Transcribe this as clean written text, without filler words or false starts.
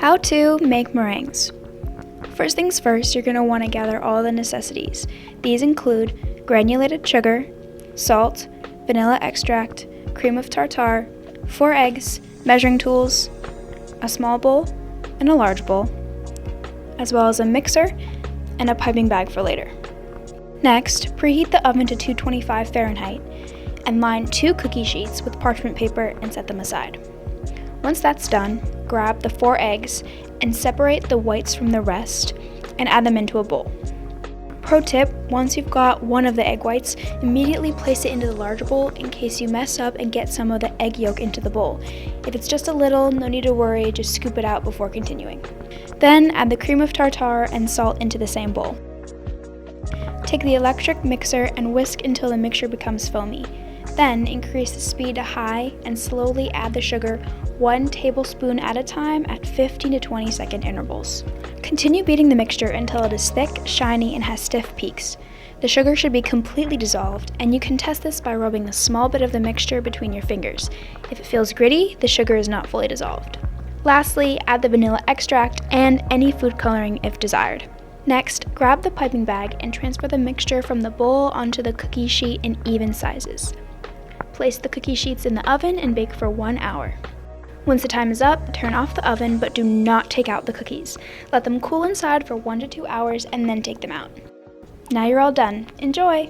How to make meringues. First things first, you're going to want to gather all the necessities. These include granulated sugar, salt, vanilla extract, cream of tartar, 4 eggs, measuring tools, a small bowl, and a large bowl, as well as a mixer and a piping bag for later. Next, preheat the oven to 225 Fahrenheit and line 2 cookie sheets with parchment paper and set them aside. Once that's done, grab the 4 eggs and separate the whites from the rest and add them into a bowl. Pro tip, once you've got one of the egg whites, immediately place it into the larger bowl in case you mess up and get some of the egg yolk into the bowl. If it's just a little, no need to worry, just scoop it out before continuing. Then add the cream of tartar and salt into the same bowl. Take the electric mixer and whisk until the mixture becomes foamy. Then increase the speed to high and slowly add the sugar 1 tablespoon at a time at 15 to 20 second intervals. Continue beating the mixture until it is thick, shiny, and has stiff peaks. The sugar should be completely dissolved, and you can test this by rubbing a small bit of the mixture between your fingers. If it feels gritty, the sugar is not fully dissolved. Lastly, add the vanilla extract and any food coloring if desired. Next, grab the piping bag and transfer the mixture from the bowl onto the cookie sheet in even sizes. Place the cookie sheets in the oven and bake for 1 hour. Once the time is up, turn off the oven but do not take out the cookies. Let them cool inside for 1 to 2 hours and then take them out. Now you're all done. Enjoy!